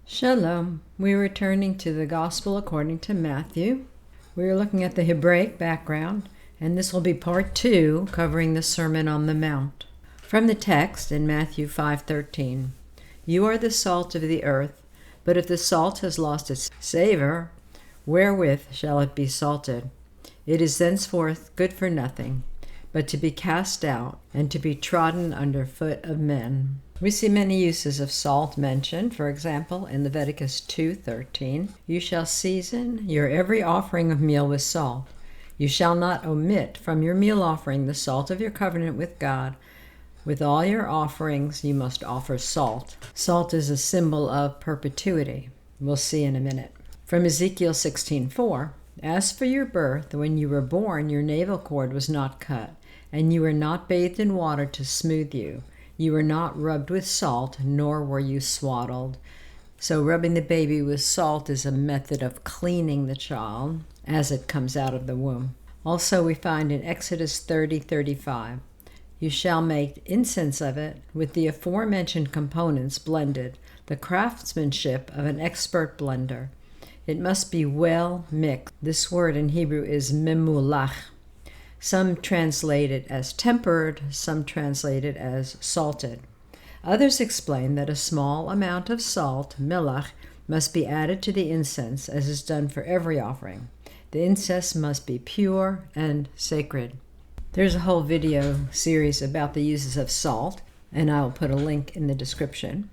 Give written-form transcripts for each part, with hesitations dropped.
Shalom. We're returning to the Gospel according to Matthew. We're looking at the Hebraic background, and this will be part 2, covering the Sermon on the Mount. From the text in Matthew 5:13, "You are the salt of the earth, but if the salt has lost its savor, wherewith shall it be salted? It is thenceforth good for nothing, but to be cast out and to be trodden under foot of men." We see many uses of salt mentioned. For example, in Leviticus 2:13, "You shall season your every offering of meal with salt. You shall not omit from your meal offering the salt of your covenant with God. With all your offerings you must offer salt." Salt is a symbol of perpetuity. We'll see in a minute. From Ezekiel 16:4, "As for your birth, when you were born, your navel cord was not cut, and you were not bathed in water to smooth you. You were not rubbed with salt, nor were you swaddled." So rubbing the baby with salt is a method of cleaning the child as it comes out of the womb. Also we find in Exodus 30:35, "You shall make incense of it with the aforementioned components blended, the craftsmanship of an expert blender. It must be well mixed." This word in Hebrew is memulach. Some translate it as tempered, some translate it as salted. Others explain that a small amount of salt, melach, must be added to the incense, as is done for every offering. The incense must be pure and sacred. There's a whole video series about the uses of salt, and I'll put a link in the description.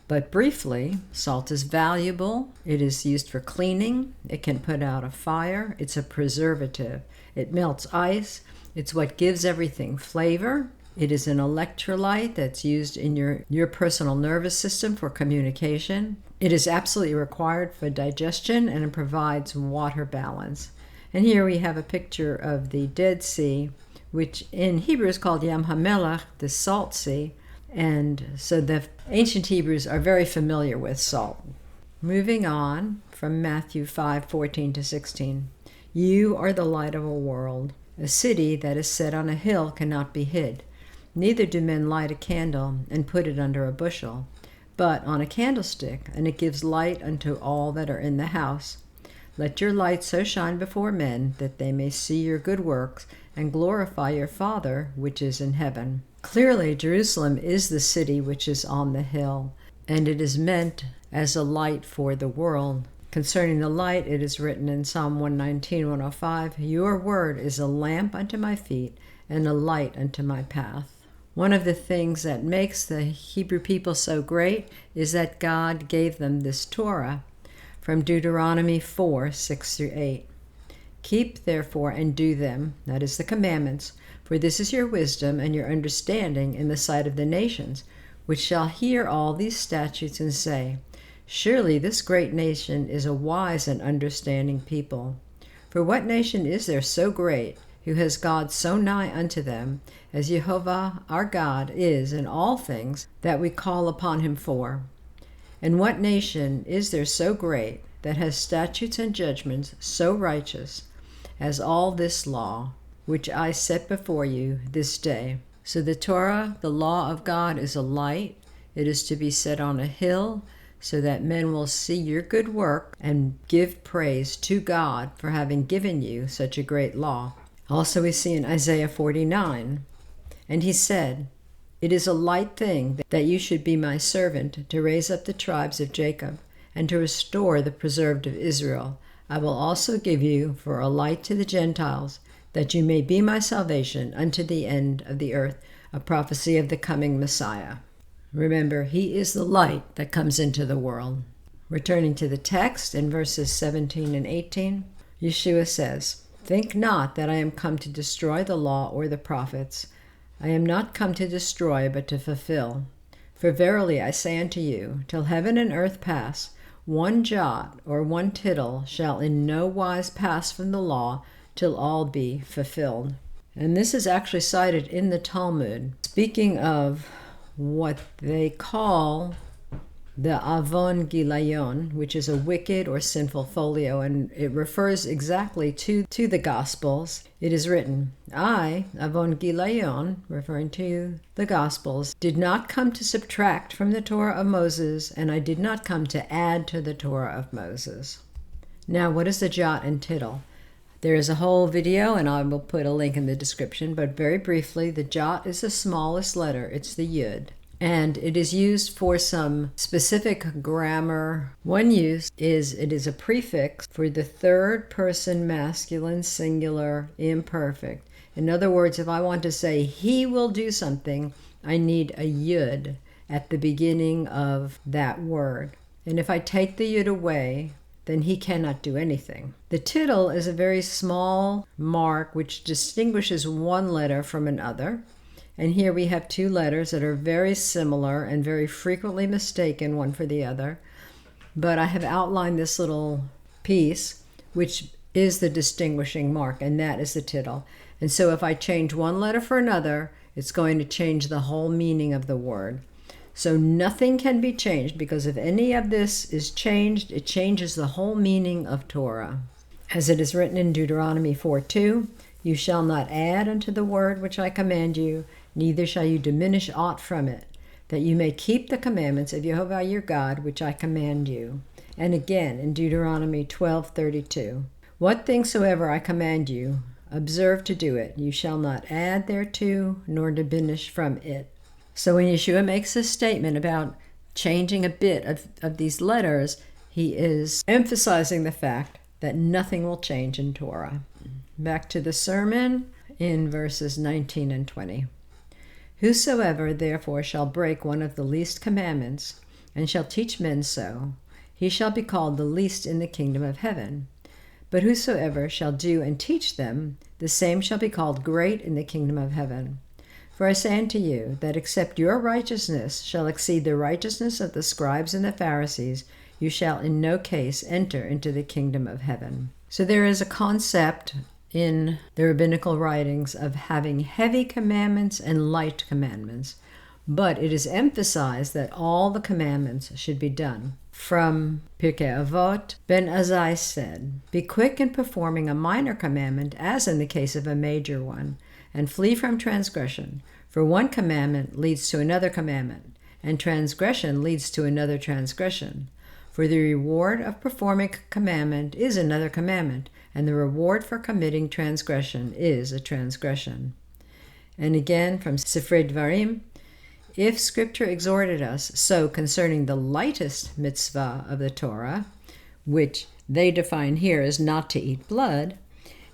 But briefly, salt is valuable. It is used for cleaning. It can put out a fire. It's a preservative. It melts ice. It's what gives everything flavor. It is an electrolyte that's used in your personal nervous system for communication. It is absolutely required for digestion, and it provides water balance. And here we have a picture of the Dead Sea, which in Hebrew is called Yam HaMelech, the Salt Sea. And so the ancient Hebrews are very familiar with salt. Moving on from Matthew 5:14-16, "You are the light of a world. A city that is set on a hill cannot be hid. Neither do men light a candle and put it under a bushel, but on a candlestick, and it gives light unto all that are in the house. Let your light so shine before men that they may see your good works and glorify your Father which is in heaven." Clearly, Jerusalem is the city which is on the hill, and it is meant as a light for the world. Concerning the light, it is written in Psalm 119:105, "Your word is a lamp unto my feet and a light unto my path." One of the things that makes the Hebrew people so great is that God gave them this Torah from Deuteronomy 4:6-8. "Keep therefore and do them," that is the commandments, "for this is your wisdom and your understanding in the sight of the nations, which shall hear all these statutes and say, Surely this great nation is a wise and understanding people. For what nation is there so great, who has God so nigh unto them, as Jehovah our God is in all things that we call upon him for? And what nation is there so great, that has statutes and judgments so righteous, as all this law, which I set before you this day?" So the Torah, the law of God, is a light. It is to be set on a hill, so that men will see your good work and give praise to God for having given you such a great law. Also we see in Isaiah 49, "And he said, It is a light thing that you should be my servant, to raise up the tribes of Jacob, and to restore the preserved of Israel. I will also give you for a light to the Gentiles, that you may be my salvation unto the end of the earth," a prophecy of the coming Messiah. Remember, he is the light that comes into the world. Returning to the text in verses 17 and 18, Yeshua says, "Think not that I am come to destroy the law or the prophets. I am not come to destroy, but to fulfill. For verily I say unto you, till heaven and earth pass, one jot or one tittle shall in no wise pass from the law, till all be fulfilled." And this is actually cited in the Talmud, speaking of what they call the Avon Gilayon, which is a wicked or sinful folio, and it refers exactly to the Gospels. It is written, I, Avon Gilayon, referring to the Gospels, did not come to subtract from the Torah of Moses, and I did not come to add to the Torah of Moses. Now, what is the jot and tittle? There is a whole video, and I will put a link in the description, but very briefly, the jot is the smallest letter. It's the yud. And it is used for some specific grammar. One use is it is a prefix for the third person masculine singular imperfect. In other words, if I want to say he will do something, I need a yud at the beginning of that word. And if I take the yud away, then he cannot do anything. The tittle is a very small mark which distinguishes one letter from another. And here we have two letters that are very similar and very frequently mistaken one for the other. But I have outlined this little piece, which is the distinguishing mark, and that is the tittle. And so if I change one letter for another, it's going to change the whole meaning of the word. So nothing can be changed, because if any of this is changed, it changes the whole meaning of Torah. As it is written in Deuteronomy 4:2, you shall not add unto the word which I command you, neither shall you diminish aught from it, that you may keep the commandments of Jehovah your God, which I command you. And again in Deuteronomy 12:32, what things soever I command you, observe to do it. You shall not add thereto, nor diminish from it. So when Yeshua makes this statement about changing a bit of these letters, he is emphasizing the fact that nothing will change in Torah. Back to the sermon in verses 19 and 20. Whosoever therefore shall break one of the least commandments, and shall teach men so, he shall be called the least in the kingdom of heaven. But whosoever shall do and teach them, the same shall be called great in the kingdom of heaven. For I say unto you, that except your righteousness shall exceed the righteousness of the scribes and the Pharisees, you shall in no case enter into the kingdom of heaven. So there is a concept in the rabbinical writings of having heavy commandments and light commandments, but it is emphasized that all the commandments should be done. From Pirkei Avot, Ben Azai said, be quick in performing a minor commandment, as in the case of a major one, and flee from transgression, for one commandment leads to another commandment, and transgression leads to another transgression. For the reward of performing a commandment is another commandment, and the reward for committing transgression is a transgression. And again from Sifrei Dvarim, if Scripture exhorted us so concerning the lightest mitzvah of the Torah, which they define here as not to eat blood,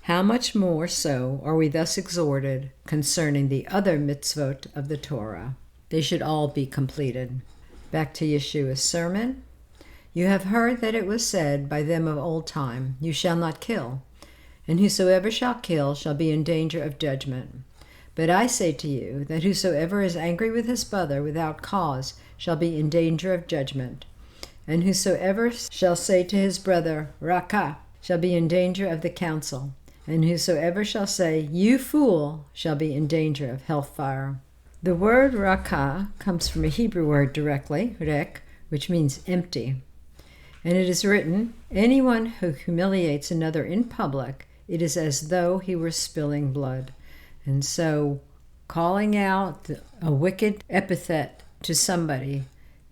how much more so are we thus exhorted concerning the other mitzvot of the Torah? They should all be completed. Back to Yeshua's sermon. You have heard that it was said by them of old time, you shall not kill, and whosoever shall kill shall be in danger of judgment. But I say to you that whosoever is angry with his brother without cause shall be in danger of judgment. And whosoever shall say to his brother, Raka, shall be in danger of the council. And whosoever shall say, you fool, shall be in danger of hellfire. The word Raka comes from a Hebrew word directly, rek, which means empty. And it is written, anyone who humiliates another in public, it is as though he were spilling blood. And so calling out a wicked epithet to somebody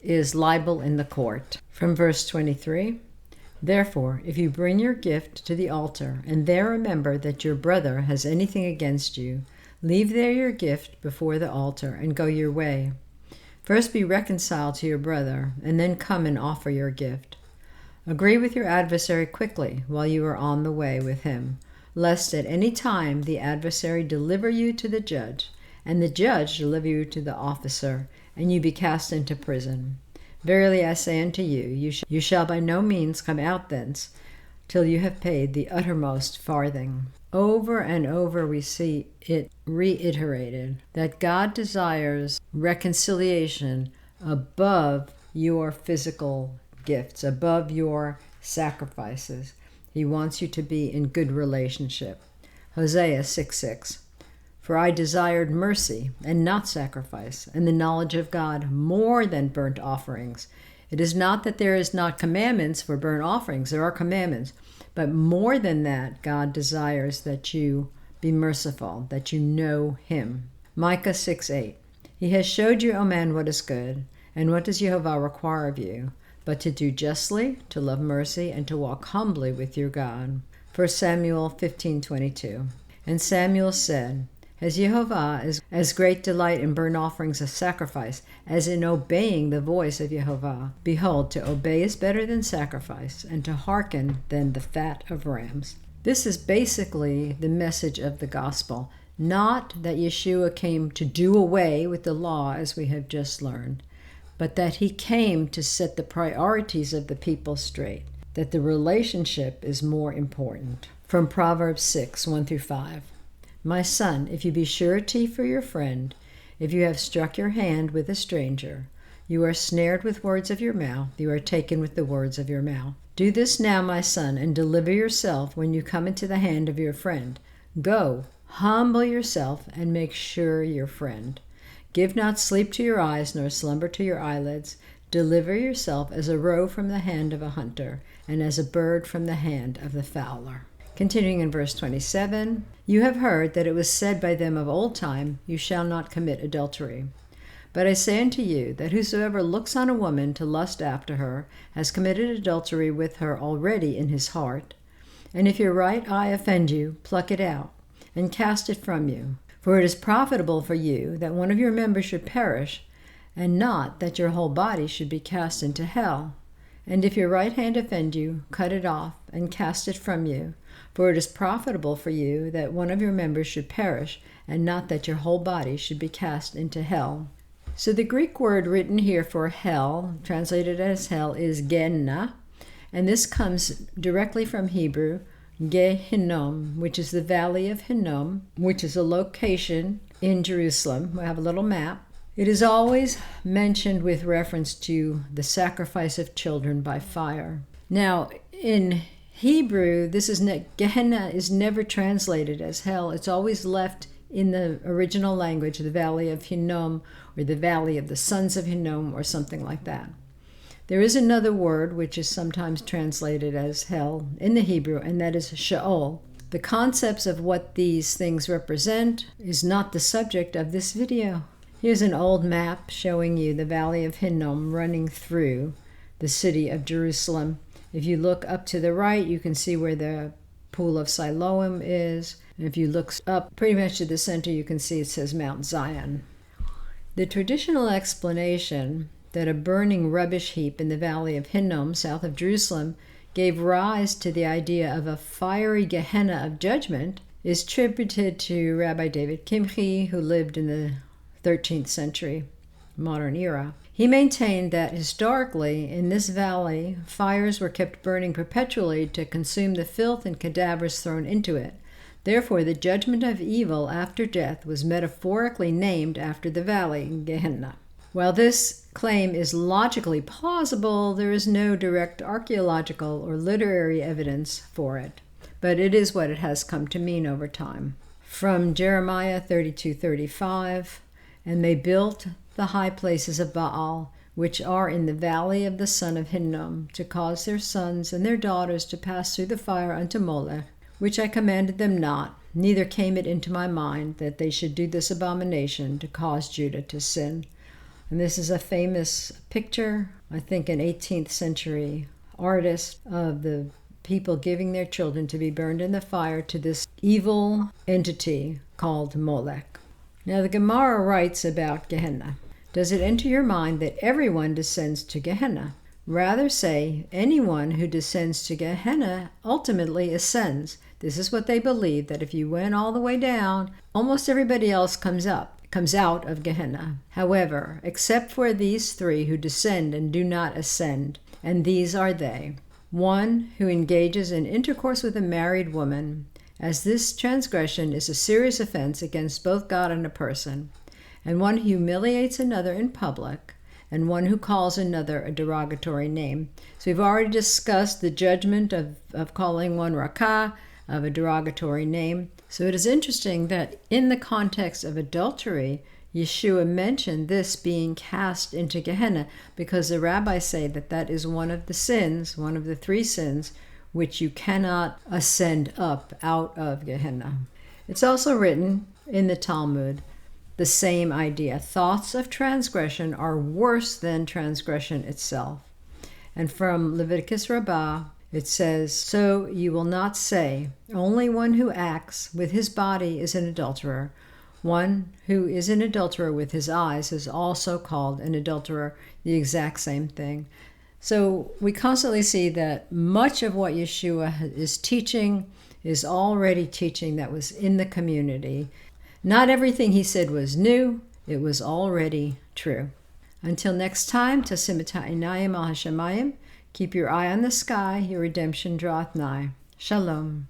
is libel in the court. From verse 23, therefore, if you bring your gift to the altar, and there remember that your brother has anything against you, leave there your gift before the altar, and go your way. First be reconciled to your brother, and then come and offer your gift. Agree with your adversary quickly while you are on the way with him, lest at any time the adversary deliver you to the judge, and the judge deliver you to the officer, and you be cast into prison. Verily I say unto you, you shall by no means come out thence, till you have paid the uttermost farthing. Over and over we see it reiterated that God desires reconciliation above your physical gifts, above your sacrifices. He wants you to be in good relationship. Hosea 6:6. For I desired mercy and not sacrifice, and the knowledge of God more than burnt offerings. It is not that there is not commandments for burnt offerings. There are commandments. But more than that, God desires that you be merciful, that you know him. Micah 6:8. He has showed you, O man, what is good, and what does Jehovah require of you, but to do justly, to love mercy, and to walk humbly with your God. 1 Samuel 15:22. And Samuel said, Has Jehovah as great delight in burnt offerings of sacrifice as in obeying the voice of Jehovah? Behold, to obey is better than sacrifice, and to hearken than the fat of rams. This is basically the message of the gospel. Not that Yeshua came to do away with the law, as we have just learned, but that he came to set the priorities of the people straight, that the relationship is more important. From Proverbs 6:1-5. My son, if you be surety for your friend, if you have struck your hand with a stranger, you are snared with words of your mouth, you are taken with the words of your mouth. Do this now, my son, and deliver yourself when you come into the hand of your friend. Go, humble yourself, and make sure your friend. Give not sleep to your eyes, nor slumber to your eyelids. Deliver yourself as a roe from the hand of a hunter, and as a bird from the hand of the fowler. Continuing in verse 27, You have heard that it was said by them of old time, You shall not commit adultery. But I say unto you, that whosoever looks on a woman to lust after her, has committed adultery with her already in his heart. And if your right eye offend you, pluck it out, and cast it from you. For it is profitable for you that one of your members should perish, and not that your whole body should be cast into hell. And if your right hand offend you, cut it off, and cast it from you. For it is profitable for you that one of your members should perish, and not that your whole body should be cast into hell. So the Greek word written here for hell, translated as hell, is Gehenna, and this comes directly from Hebrew, Gehinnom, which is the valley of Hinnom, which is a location in Jerusalem. We have a little map. It is always mentioned with reference to the sacrifice of children by fire. Now, in Hebrew, Gehenna is never translated as hell. It's always left in the original language, the valley of Hinnom, or the valley of the sons of Hinnom, or something like that. There is another word which is sometimes translated as hell in the Hebrew, and that is Sheol. The concepts of what these things represent is not the subject of this video. Here's an old map showing you the valley of Hinnom running through the city of Jerusalem. If you look up to the right, you can see where the pool of Siloam is. And if you look up pretty much to the center, you can see it says Mount Zion. The traditional explanation that a burning rubbish heap in the valley of Hinnom, south of Jerusalem, gave rise to the idea of a fiery Gehenna of judgment is attributed to Rabbi David Kimchi, who lived in the 13th century, modern era. He maintained that historically, in this valley, fires were kept burning perpetually to consume the filth and cadavers thrown into it. Therefore, the judgment of evil after death was metaphorically named after the valley, Gehenna. While this claim is logically plausible, there is no direct archaeological or literary evidence for it, but it is what it has come to mean over time. From Jeremiah 32:35, And they built the high places of Baal, which are in the valley of the son of Hinnom, to cause their sons and their daughters to pass through the fire unto Molech, which I commanded them not, neither came it into my mind that they should do this abomination to cause Judah to sin. And this is a famous picture, I think an 18th century artist, of the people giving their children to be burned in the fire to this evil entity called Molech. Now the Gemara writes about Gehenna. Does it enter your mind that everyone descends to Gehenna? Rather say, anyone who descends to Gehenna ultimately ascends. This is what they believe, that if you went all the way down, almost everybody else comes out of Gehenna. However, except for these three who descend and do not ascend, and these are they. One who engages in intercourse with a married woman, as this transgression is a serious offense against both God and a person, and one who humiliates another in public, and one who calls another a derogatory name. So we've already discussed the judgment of calling one rakah, of a derogatory name. So it is interesting that in the context of adultery, Yeshua mentioned this being cast into Gehenna because the rabbis say that that is one of the sins, one of the 3 sins, which you cannot ascend up out of Gehenna. It's also written in the Talmud, the same idea. Thoughts of transgression are worse than transgression itself. And from Leviticus Rabbah, it says, "So you will not say, only one who acts with his body is an adulterer. One who is an adulterer with his eyes is also called an adulterer," the exact same thing. So we constantly see that much of what Yeshua is teaching is already teaching that was in the community. Not everything he said was new, it was already true. Until next time, Tasim et ha'inayim al hashamayim, keep your eye on the sky, your redemption draweth nigh. Shalom.